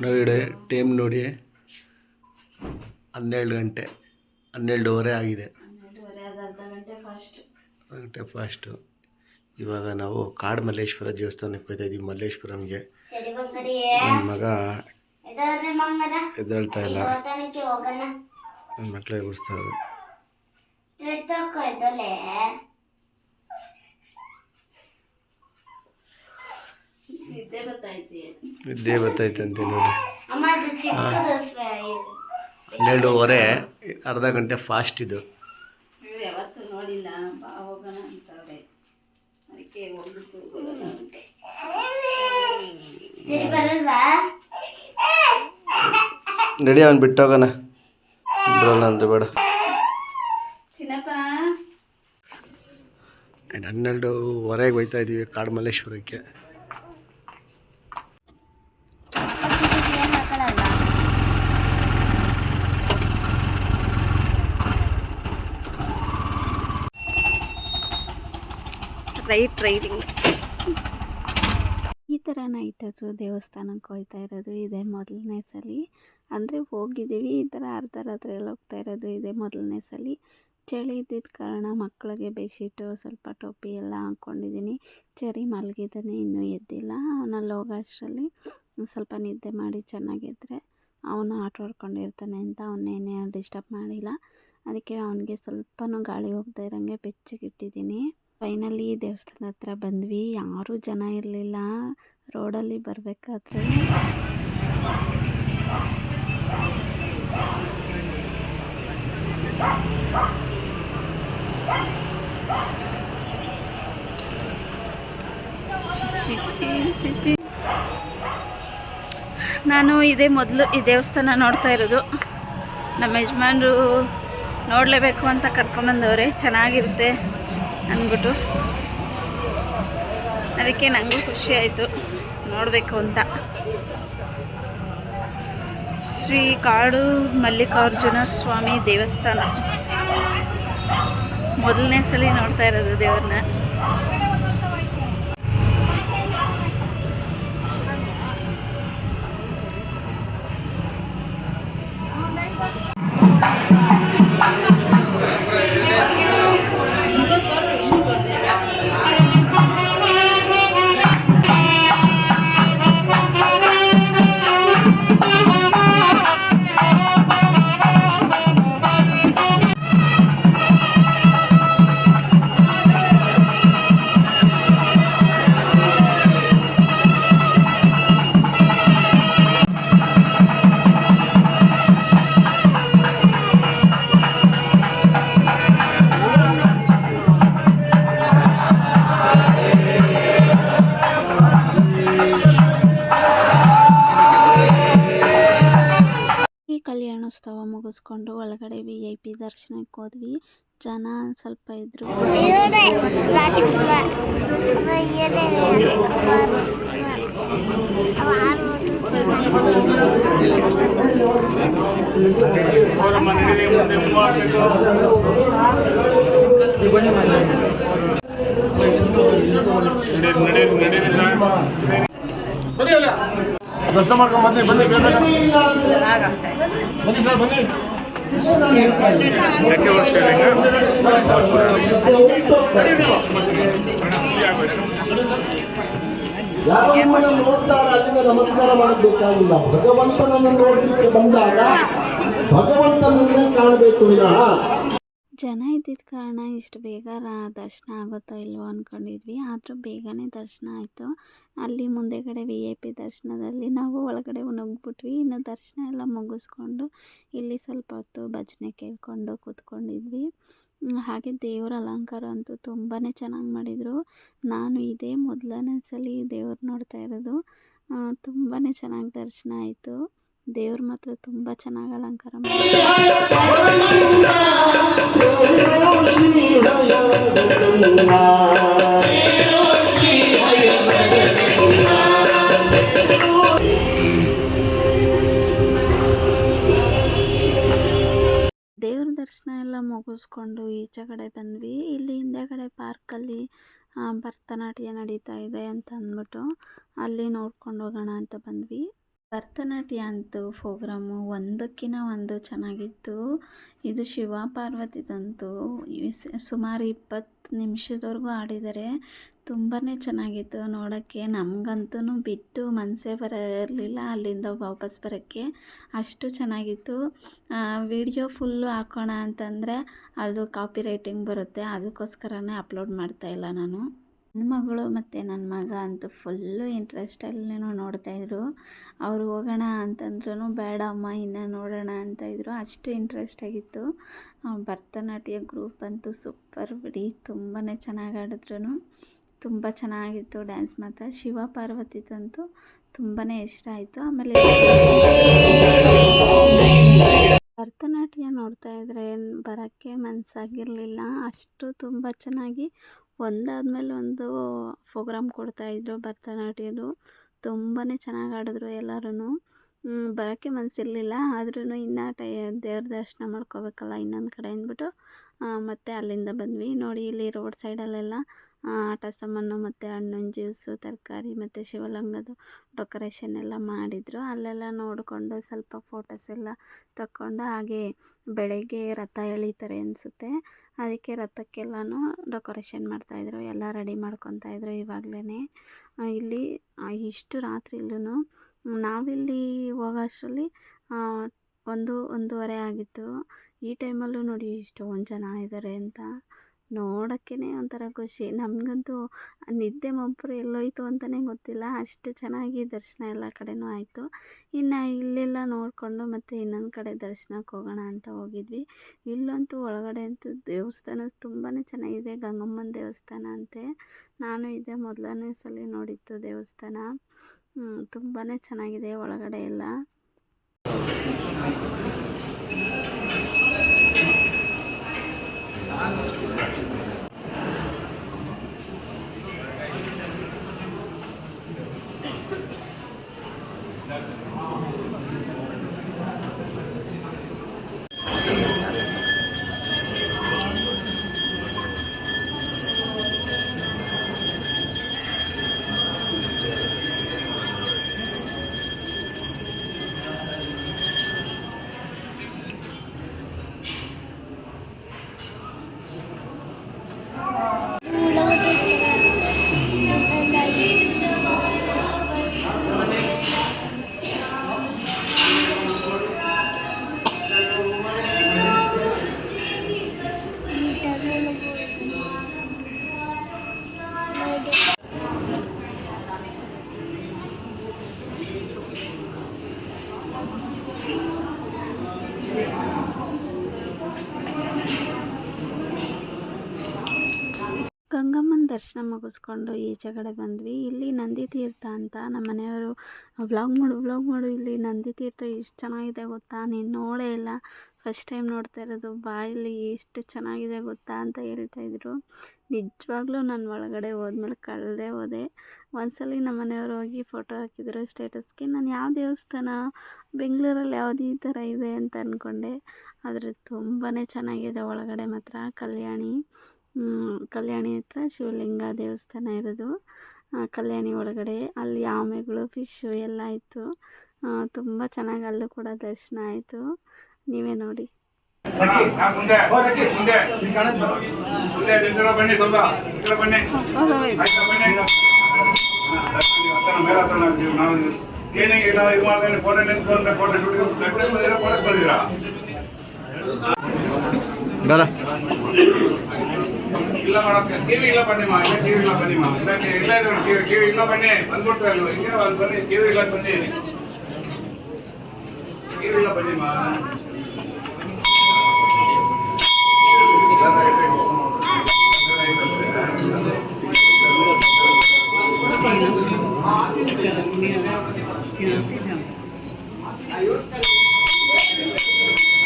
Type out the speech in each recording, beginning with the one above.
ನೋಡಿ ಟೈಮ್ ನೋಡಿ 12 ಗಂಟೆ 12:15 ಆಗಿದೆ. 12 ಗಂಟೆ ಫಾಸ್ಟು. ಇವಾಗ ನಾವು ಕಾಡು ಮಲ್ಲೇಶ್ವರ ದೇವಸ್ಥಾನಕ್ಕೆ ಹೋಗ್ತಾ ಇದ್ದೀವಿ. ಮಲ್ಲೇಶ್ವರಂಗೆ ನನ್ನ ಮಗ ಎದ್ದೇಳ್ತಾ ಇಲ್ಲ, ನನ್ನ ಮಕ್ಕಳು ಎಬ್ಬಿಸ್ತಾರೆ. ನಿದ್ದೆ ಬರ್ತೈತಂತೆ ನೋಡಿ. 12:15 ಅರ್ಧ ಗಂಟೆ ಫಾಸ್ಟ್ ಇದು. ಯಾವತ್ತೂ ನೋಡಿಲ್ಲ, ಬಾ ಹೋಗೋಣ ಅಂತವ್ರೆ, ಅದಕ್ಕೆ ಹೋಗ್ಬಿಟ್ಟು ನಡಿ ಅವನು ಬಿಟ್ಟೋಗೋಣ, ಬರೋಣ ಅಂತ ಬೇಡ. ಚಿನ್ನಪ್ಪ 12:15 ಹೋಗ್ತಾ ಇದ್ದೀವಿ ಕಾಡು ಮಲ್ಲೇಶ್ವರಕ್ಕೆ. ರೈಡಿಂಗ್ ಈ ಥರ ನೈಟ್ ಹೊತ್ತು ದೇವಸ್ಥಾನಕ್ಕೆ ಹೋಗ್ತಾ ಇರೋದು ಇದೇ ಮೊದಲನೇ ಸಲ. ಅಂದರೆ ಹೋಗಿದ್ದೀವಿ, ಈ ಥರ ಅರ್ಧ ರಾತ್ರಿಯಲ್ಲಿ ಹೋಗ್ತಾ ಇರೋದು ಇದೇ ಮೊದಲನೇ ಸಲ. ಚಳಿ ಇದ್ದಿದ್ದ ಕಾರಣ ಮಕ್ಕಳಿಗೆ ಬೆಡ್ಶೀಟು ಸ್ವಲ್ಪ ಟೋಪಿ ಎಲ್ಲ ಹಾಕ್ಕೊಂಡಿದ್ದೀನಿ. ಚರಿ ಮಲಗಿದ್ದಾನೆ, ಇನ್ನೂ ಎದ್ದಿಲ್ಲ. ಅವನಲ್ಲಿ ಹೋಗೋ ಅಷ್ಟರಲ್ಲಿ ಸ್ವಲ್ಪ ನಿದ್ದೆ ಮಾಡಿ ಚೆನ್ನಾಗಿದ್ದರೆ ಅವನು ಆಟ ಆಡ್ಕೊಂಡಿರ್ತಾನೆ ಅಂತ ಅವನ್ನೇನೇ ಡಿಸ್ಟರ್ಬ್ ಮಾಡಿಲ್ಲ. ಅದಕ್ಕೆ ಅವನಿಗೆ ಸ್ವಲ್ಪನೂ ಗಾಳಿ ಹೋಗದೆ ಇರೋಂಗೆ ಬೆಚ್ಚಗಿಟ್ಟಿದ್ದೀನಿ. ಫೈನಲಿ ದೇವಸ್ಥಾನ ಹತ್ರ ಬಂದ್ವಿ. ಯಾರೂ ಜನ ಇರಲಿಲ್ಲ. ರೋಡಲ್ಲಿ ಬರಬೇಕಾದ್ರೆ ನಾನು ಇದೇ ಮೊದಲು ಈ ದೇವಸ್ಥಾನ ನೋಡ್ತಾ ಇರೋದು. ನಮ್ಮ ಯಜಮಾನ್ರು ನೋಡಲೇಬೇಕು ಅಂತ ಕರ್ಕೊಂಬಂದವ್ರೆ, ಚೆನ್ನಾಗಿರುತ್ತೆ ಅಂದ್ಬಿಟ್ಟು. ಅದಕ್ಕೆ ನನಗೂ ಖುಷಿ ಆಯಿತು ನೋಡಬೇಕು ಅಂತ. ಶ್ರೀ ಕಾಡು ಮಲ್ಲಿಕಾರ್ಜುನ ಸ್ವಾಮಿ ದೇವಸ್ಥಾನ ಮೊದಲನೇ ಸಲ ನೋಡ್ತಾ ಇರೋದು ದೇವ್ರನ್ನ. ಕಲ್ಯಾಣೋತ್ಸವ ಮುಗಿಸ್ಕೊಂಡು ಒಳಗಡೆ VIP ದರ್ಶನಕ್ಕೆ ಹೋದ್ವಿ. ಜನ ಸ್ವಲ್ಪ ಇದ್ರು. ದರ್ಶನ ಮಾಡ್ಕೊಂಡು ಬನ್ನಿ ಬನ್ನಿ ಬನ್ನಿ ಸರ್ ಬನ್ನಿ. ಯಾರನ್ನ ನೋಡ್ತಾರೆ ಅಲ್ಲಿಂದ ನಮಸ್ಕಾರ ಮಾಡಬೇಕಾಗಿಲ್ಲ. ಭಗವಂತನನ್ನು ನೋಡಲಿಕ್ಕೆ ಬಂದಾಗ ಭಗವಂತನನ್ನೇ ಕಾಣಬೇಕು ವಿನಃ. ಜನ ಇದ್ದಿದ್ದ ಕಾರಣ ಇಷ್ಟು ಬೇಗ ದರ್ಶನ ಆಗುತ್ತೋ ಇಲ್ವೋ ಅಂದ್ಕೊಂಡಿದ್ವಿ. ಆದರೂ ಬೇಗನೆ ದರ್ಶನ ಆಯಿತು. ಅಲ್ಲಿ ಮುಂದೆಗಡೆ VIP ದರ್ಶನದಲ್ಲಿ ನಾವು ಒಳಗಡೆ ನುಗ್ಗಿಬಿಟ್ವಿ. ಇನ್ನು ದರ್ಶನ ಎಲ್ಲ ಮುಗಿಸ್ಕೊಂಡು ಇಲ್ಲಿ ಸ್ವಲ್ಪ ಹೊತ್ತು ಭಜನೆ ಕೇಳ್ಕೊಂಡು ಕೂತ್ಕೊಂಡಿದ್ವಿ. ಹಾಗೆ ದೇವರ ಅಲಂಕಾರ ಅಂತೂ ತುಂಬಾ ಚೆನ್ನಾಗಿ ಮಾಡಿದರು. ನಾನು ಇದೇ ಮೊದಲನೇ ಸಲ ದೇವ್ರು ನೋಡ್ತಾ ಇರೋದು. ತುಂಬಾ ಚೆನ್ನಾಗಿ ದರ್ಶನ ಆಯಿತು. ದೇವ್ರು ಮಾತ್ರ ತುಂಬ ಚೆನ್ನಾಗಿ ಅಲಂಕಾರ ಮಾಡಿದ್ರು. ದೇವ್ರ ದರ್ಶನ ಎಲ್ಲ ಮುಗಿಸ್ಕೊಂಡು ಈಚೆ ಕಡೆ ಬಂದ್ವಿ. ಇಲ್ಲಿ ಹಿಂದೆಗಡೆ ಪಾರ್ಕಲ್ಲಿ ಭರತನಾಟ್ಯ ನಡೀತಾ ಇದೆ ಅಂತ ಅಂದ್ಬಿಟ್ಟು ಅಲ್ಲಿ ನೋಡ್ಕೊಂಡು ಹೋಗೋಣ ಅಂತ ಬಂದ್ವಿ. ಭರತನಾಟ್ಯ ಅಂತೂ ಪ್ರೋಗ್ರಾಮು ಒಂದಕ್ಕಿಂತ ಒಂದು ಚೆನ್ನಾಗಿತ್ತು. ಇದು ಶಿವ ಪಾರ್ವತಿದಂತೂ ಸುಮಾರು 20 ನಿಮಿಷದವರೆಗೂ ಆಡಿದ್ದಾರೆ. ತುಂಬಾ ಚೆನ್ನಾಗಿತ್ತು ನೋಡೋಕ್ಕೆ. ನಮಗಂತೂ ಬಿಟ್ಟು ಮನಸ್ಸೇ ಬರಲಿಲ್ಲ ಅಲ್ಲಿಂದ ವಾಪಸ್ ಬರೋಕ್ಕೆ, ಅಷ್ಟು ಚೆನ್ನಾಗಿತ್ತು. ವಿಡಿಯೋ ಫುಲ್ಲು ಹಾಕೋಣ ಅಂತಂದರೆ ಅದು ಕಾಪಿ ರೈಟಿಂಗ್ ಬರುತ್ತೆ, ಅದಕ್ಕೋಸ್ಕರನೇ ಅಪ್ಲೋಡ್ ಮಾಡ್ತಾಯಿಲ್ಲ ನಾನು. ನನ್ನ ಮಗಳು ಮತ್ತು ನನ್ನ ಮಗ ಅಂತೂ ಫುಲ್ಲು ಇಂಟ್ರೆಸ್ಟಲ್ಲೇ ನೋಡ್ತಾಯಿದ್ರು. ಅವರು ಹೋಗೋಣ ಅಂತಂದ್ರೂ ಬೇಡ ಅಮ್ಮ ಇನ್ನು ನೋಡೋಣ ಅಂತ ಇದ್ರು, ಅಷ್ಟು ಇಂಟ್ರೆಸ್ಟಾಗಿತ್ತು. ಭರತನಾಟ್ಯ ಗ್ರೂಪ್ ಅಂತೂ ಸೂಪರ್ ಬಿಡಿ, ತುಂಬಾ ಚೆನ್ನಾಗಿ ಆಡಿದ್ರು. ತುಂಬ ಚೆನ್ನಾಗಿತ್ತು ಡ್ಯಾನ್ಸ್ ಮಾತ್ರ. ಶಿವ ಪಾರ್ವತಿದಂತೂ ತುಂಬಾ ಇಷ್ಟ ಆಯಿತು. ಆಮೇಲೆ ಭರತನಾಟ್ಯ ನೋಡ್ತಾ ಇದ್ರೆ ಬರೋಕ್ಕೆ ಮನಸ್ಸಾಗಿರಲಿಲ್ಲ, ಅಷ್ಟು ತುಂಬ ಚೆನ್ನಾಗಿ ಒಂದಾದ್ಮೇಲೆ ಒಂದು ಪ್ರೋಗ್ರಾಮ್ ಕೊಡ್ತಾಯಿದ್ರು ಭರತನಾಟ್ಯದು. ತುಂಬಾ ಚೆನ್ನಾಗಿ ಆಡಿದ್ರು ಎಲ್ಲರೂ. ಬರೋಕ್ಕೆ ಮನಸ್ಸಿರಲಿಲ್ಲ, ಆದ್ರೂ ಇನ್ನು ದೇವ್ರ ದರ್ಶನ ಮಾಡ್ಕೋಬೇಕಲ್ಲ ಇನ್ನೊಂದು ಕಡೆ ಅಂದ್ಬಿಟ್ಟು ಮತ್ತೆ ಅಲ್ಲಿಂದ ಬಂದ್ವಿ. ನೋಡಿ ಇಲ್ಲಿ ರೋಡ್ ಸೈಡಲ್ಲೆಲ್ಲ ಆಟ ಸಾಮಾನು ಮತ್ತು ಹಣ್ಣಿನ ಜ್ಯೂಸು, ತರಕಾರಿ ಮತ್ತು ಶಿವಲಿಂಗದ ಡೆಕೋರೇಷನ್ ಎಲ್ಲ ಮಾಡಿದರು. ಅಲ್ಲೆಲ್ಲ ನೋಡಿಕೊಂಡು ಸ್ವಲ್ಪ ಫೋಟೋಸ್ ಎಲ್ಲ ತಕ್ಕೊಂಡು, ಹಾಗೆ ಬೆಳಗ್ಗೆ ರಥ ಎಳೀತಾರೆ ಅನಿಸುತ್ತೆ, ಅದಕ್ಕೆ ರಥಕ್ಕೆಲ್ಲನೂ ಡೆಕೋರೇಷನ್ ಮಾಡ್ತಾಯಿದ್ರು, ಎಲ್ಲ ರೆಡಿ ಮಾಡ್ಕೊತಾಯಿದ್ರು ಇವಾಗಲೇ. ಇಲ್ಲಿ ಇಷ್ಟು ರಾತ್ರಿಲೂ ನಾವಿಲ್ಲಿ ಹೋಗೋ ಅಷ್ಟರಲ್ಲಿ 1-1:30 ಆಗಿತ್ತು. ಈ ಟೈಮಲ್ಲೂ ನೋಡಿ ಇಷ್ಟೊಂದು ಜನ ಇದ್ದಾರೆ ಅಂತ ನೋಡೋಕ್ಕೇ ಒಂಥರ ಖುಷಿ. ನಮಗಂತೂ ನಿದ್ದೆ ಮಂಪರು ಎಲ್ಲೋಯ್ತು ಅಂತಲೇ ಗೊತ್ತಿಲ್ಲ, ಅಷ್ಟು ಚೆನ್ನಾಗಿ ದರ್ಶನ ಎಲ್ಲ ಕಡೆನೂ ಆಯಿತು. ಇನ್ನು ಇಲ್ಲೆಲ್ಲ ನೋಡಿಕೊಂಡು ಮತ್ತು ಇನ್ನೊಂದು ಕಡೆ ದರ್ಶನಕ್ಕೆ ಹೋಗೋಣ ಅಂತ ಹೋಗಿದ್ವಿ. ಇಲ್ಲಂತೂ ಒಳಗಡೆ ಅಂತೂ ದೇವಸ್ಥಾನ ತುಂಬಾ ಚೆನ್ನಾಗಿದೆ, ಗಂಗಮ್ಮನ ದೇವಸ್ಥಾನ ಅಂತೆ. ನಾನು ಇದೇ ಮೊದಲನೇ ಸಲ ನೋಡಿದ್ದು ದೇವಸ್ಥಾನ. ತುಂಬಾ ಚೆನ್ನಾಗಿದೆ ಒಳಗಡೆ ಎಲ್ಲ. ಗಂಗಮ್ಮನ ದರ್ಶನ ಮುಗಿಸ್ಕೊಂಡು ಈಚೆ ಕಡೆ ಬಂದ್ವಿ. ಇಲ್ಲಿ ನಂದಿ ತೀರ್ಥ ಅಂತ ನಮ್ಮ ಮನೆಯವರು ವ್ಲಾಗ್ ಮಾಡು ಇಲ್ಲಿ ನಂದಿ ತೀರ್ಥ ಎಷ್ಟು ಚೆನ್ನಾಗಿದೆ ಗೊತ್ತಾ, ನೀನು ನೋಡೇ ಇಲ್ಲ, ಫಸ್ಟ್ ಟೈಮ್ ನೋಡ್ತಾ ಇರೋದು, ಬಾಯಲ್ಲಿ ಎಷ್ಟು ಚೆನ್ನಾಗಿದೆ ಗೊತ್ತಾ ಅಂತ ಹೇಳ್ತಾಯಿದ್ರು. ನಿಜವಾಗ್ಲೂ ನಾನು ಒಳಗಡೆ ಹೋದ್ಮೇಲೆ ಕಳೆದೇ ಹೋದೆ. ಒಂದ್ಸಲ ನಮ್ಮ ಮನೆಯವರು ಹೋಗಿ ಫೋಟೋ ಹಾಕಿದ್ರು ಸ್ಟೇಟಸ್ಗೆ. ನಾನು ಯಾವ ದೇವಸ್ಥಾನ ಬೆಂಗಳೂರಲ್ಲಿ ಯಾವುದು ಈ ಥರ ಇದೆ ಅಂತ ಅಂದ್ಕೊಂಡೆ, ಆದರೆ ತುಂಬಾ ಚೆನ್ನಾಗಿದೆ ಒಳಗಡೆ ಮಾತ್ರ. ಕಲ್ಯಾಣಿ ಹತ್ರ ಶಿವಲಿಂಗ ದೇವಸ್ಥಾನ ಇರೋದು. ಕಲ್ಯಾಣಿ ಒಳಗಡೆ ಅಲ್ಲಿ ಆಮೆಗಳು, ಫಿಶ್ಶು ಎಲ್ಲ ಇತ್ತು. ತುಂಬ ಚೆನ್ನಾಗಿ ಅಲ್ಲೂ ಕೂಡ ದರ್ಶನ ಆಯಿತು, ನೀವೇ ನೋಡಿ. ಇಲ್ಲ ಮಾಡೋಕ್ಕೆ ಟಿವಿ ಇಲ್ಲ ಬನ್ನಿಮ್ಮ, ಇಲ್ಲ ಟಿವಿ ಇಲ್ಲ ಬನ್ನಿಮ್ಮ, ಇಲ್ಲ ಇದ್ರು ಟಿವಿ ಇಲ್ಲ ಬನ್ನಿ, ಬಂದ್ಬಿಡ್ತಾರೆ ಹಿಂಗೆ ಒಂದು ಬನ್ನಿ, ಟಿವಿ ಇಲ್ಲ ಬನ್ನಿ, ಟಿವಿ ಇಲ್ಲ ಬನ್ನಿಮ್ಮ.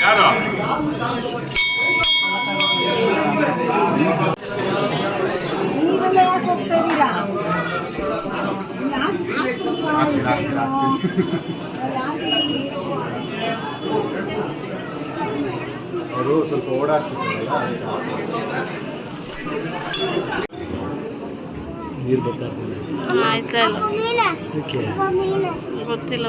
ಯಾರು ಅವರು ಸ್ವಲ್ಪ ಓಡಾಡ್ತಿದ್ದಾರಲ್ಲ, ನೀರು ಬರ್ತಾ ಆಯ್ತಲ್ಲ. ಓಕೆ ಗೊತ್ತಿಲ್ಲ.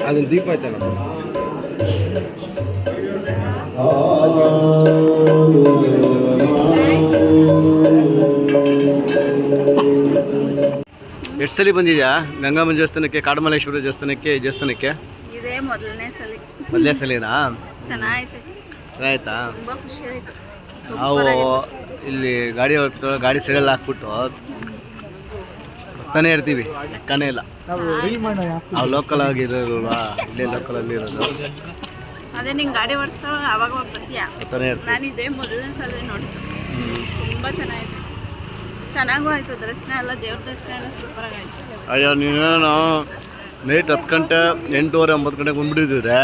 ಅದ್ರಲ್ಲಿ ದೀಪ ಆಯ್ತಲ್ಲ. ಎಷ್ಟು ಸಲ ಬಂದಿದ್ಯಾ ಗಂಗಮ್ಮ ದೇವಸ್ಥಾನಕ್ಕೆ, ಕಾಡಮಲ್ಲೇಶ್ವರ ದೇವಸ್ಥಾನಕ್ಕೆ, ಈ ದೇವಸ್ಥಾನಕ್ಕೆ? ಇದೇ ಮೊದಲನೇ ಸಲ. ಮೊದಲನೇ ಸಲಿನಾ? ಚೆನ್ನಾಯ್ತು, ಚೆನ್ನಾಯ್ತಾ? ತುಂಬ ಖುಷಿ ಆಯಿತು. ನಾವು ಇಲ್ಲಿ ಗಾಡಿ ಸೈಡಲ್ಲಿ ಹಾಕ್ಬಿಟ್ಟು ಬರ್ತಾನೆ ಇರ್ತೀವಿ, ಲೆಕ್ಕನೇ ಇಲ್ಲ. ನಾವು ಲೋಕಲ್ ಆಗಿರೋಲ್ವಾ, ಇಲ್ಲೇ ಲೋಕಲಲ್ಲಿ ಇರೋದು. ಅದೇ ನಿಂಗೆ ಗಾಡಿ ಓಡಿಸ್ತಾವ ಅವಾಗ ಬರ್ತೀಯಾ? ಬರ್ತಾನೆ ಇರ್ತೀವಿ. ನಾನು ಇದೇ ಮೊದಲನೇ ಸಲ ನೋಡಿ, ತುಂಬ ಚೆನ್ನಾಗಿದೆ. ಚೆನ್ನಾಗೂ ಆಯಿತು ದರ್ಶನ ಎಲ್ಲ, ದೇವ್ರ ದರ್ಶನ ಎಲ್ಲ ಸೂಪರಾಗಿ ಆಯಿತು. ಅಯ್ಯೋ ನೀನು ನೈಟ್ 10 ಗಂಟೆ 8:30 9 ಗಂಟೆಗೆ ಬಂದ್ಬಿಟ್ಟಿದ್ರೆ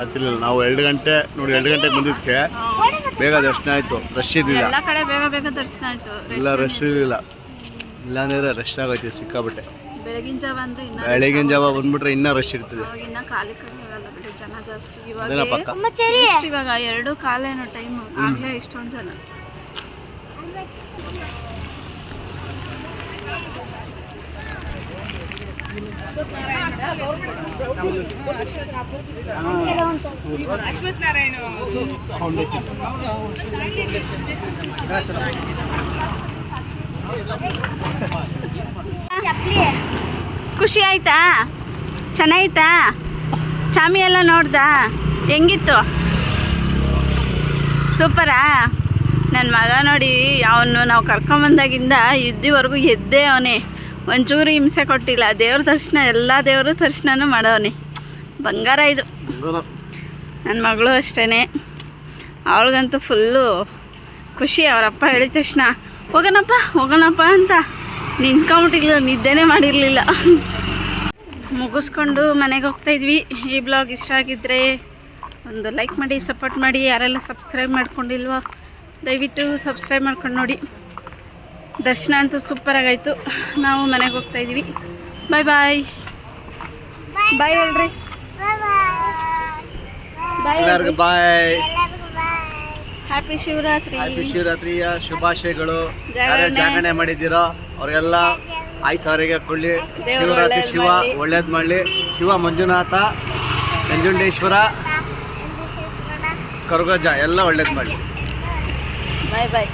ಆಗ್ತಿರ್ಲಿಲ್ಲ. ನಾವು 2 ಗಂಟೆ ನೋಡಿ, 2 ಗಂಟೆಗೆ ಬಂದಿದ್ದಕ್ಕೆ ಬೇಗ ದರ್ಶನ ಆಯಿತು. ರಶ್ ಇರಲಿಲ್ಲ, ಎಲ್ಲ ಕಡೆ ಬೇಗ ಬೇಗ ದರ್ಶನ ಆಯಿತು. ಇಲ್ಲ ರಶ್ ಇರಲಿಲ್ಲ. ಇಲ್ಲಾಂದ್ರೆ ರಶ್ ಆಗೈತೆ ಸಿಕ್ಕಾಬಟ್ಟೆ. ಬೆಳಗಿನ ಜಾವ ಅಂದ್ರೆ ಬೆಳಗಿನ ಜಾವ ಬಂದ್ಬಿಟ್ರೆ ಇನ್ನೂ ರಶ್ ಇರ್ತದೆ. ಇನ್ನ ಖಾಲಿ ಆಗಲ್ಲ ಬಿಡಿ, ಜನ ಜಾಸ್ತಿ. ಅದೇನ ಪಕ್ಕ. ಇವಾಗ 2:15 ಟೈಮು, ಆಗಲೇ ಇಷ್ಟೊಂದು ಜನ. ಖುಷಿ ಆಯ್ತಾ? ಚೆನ್ನಾಯ್ತಾ? ಚಾಮಿ ಎಲ್ಲ ನೋಡ್ದಾ? ಹೆಂಗಿತ್ತು? ಸೂಪರಾ? ನನ್ನ ಮಗ ನೋಡಿ, ಅವನು ನಾವು ಕರ್ಕೊಂಬಂದಾಗಿಂದ ಇದ್ದಿವರೆಗೂ ಎದ್ದೇ ಅವನೇ, ಒಂಚೂರು ಹಿಂಸೆ ಕೊಟ್ಟಿಲ್ಲ. ದೇವ್ರ ದರ್ಶನ ಎಲ್ಲ ದೇವ್ರ ದರ್ಶನನೂ ಮಾಡವನೆ. ಬಂಗಾರ ಇದು. ನನ್ನ ಮಗಳು ಅಷ್ಟೇ, ಅವಳಿಗಂತೂ ಫುಲ್ಲು ಖುಷಿ. ಅವರಪ್ಪ ಹೇಳಿದ ತಕ್ಷಣ ಹೋಗೋಣಪ್ಪ ಅಂತ ನಿಂತ್ಕೊಂಬಿಟ್ಟಿಲ್ಲ, ನಿದ್ದೆನೇ ಮಾಡಿರಲಿಲ್ಲ. ಮುಗಿಸ್ಕೊಂಡು ಮನೆಗೆ ಹೋಗ್ತಾಯಿದ್ವಿ. ಈ ಬ್ಲಾಗ್ ಇಷ್ಟ ಆಗಿದ್ದರೆ ಒಂದು ಲೈಕ್ ಮಾಡಿ, ಸಪೋರ್ಟ್ ಮಾಡಿ. ಯಾರೆಲ್ಲ ಸಬ್ಸ್ಕ್ರೈಬ್ ಮಾಡ್ಕೊಂಡಿಲ್ವೋ ದಯವಿಟ್ಟು ಸಬ್ಸ್ಕ್ರೈಬ್ ಮಾಡ್ಕೊಂಡು ನೋಡಿ. ದರ್ಶನ ಅಂತೂ ಸೂಪರಾಗಾಯಿತು. ನಾವು ಮನೆಗೆ ಹೋಗ್ತಾಯಿದ್ವಿ. ಬಾಯ್ ಬಾಯ್ ಬಾಯ್ ಹೇಳ್ರಿ. ಎಲ್ಲರಿಗೂ ಬಾಯ್. ಹ್ಯಾಪಿ ಶಿವರಾತ್ರಿ. ಹ್ಯಾಪಿ ಶಿವರಾತ್ರಿಯ ಶುಭಾಶಯಗಳು. ಯಾರ್ಯಾರು ಜಾಗರಣೆ ಮಾಡಿದ್ದೀರೋ ಅವ್ರಿಗೆಲ್ಲ ಆಯ್ಸವರಿಗೆ ಕೊಳ್ಳಿ. ಶಿವರಾತ್ರಿ ಶಿವ ಒಳ್ಳೇದು ಮಾಡಲಿ. ಶಿವ ಮಂಜುನಾಥ, ನಂಜುಂಡೇಶ್ವರ, ಕರುಗಜ್ಜ ಎಲ್ಲ ಒಳ್ಳೇದು ಮಾಡಲಿ. ಬಾಯ್ ಬಾಯ್.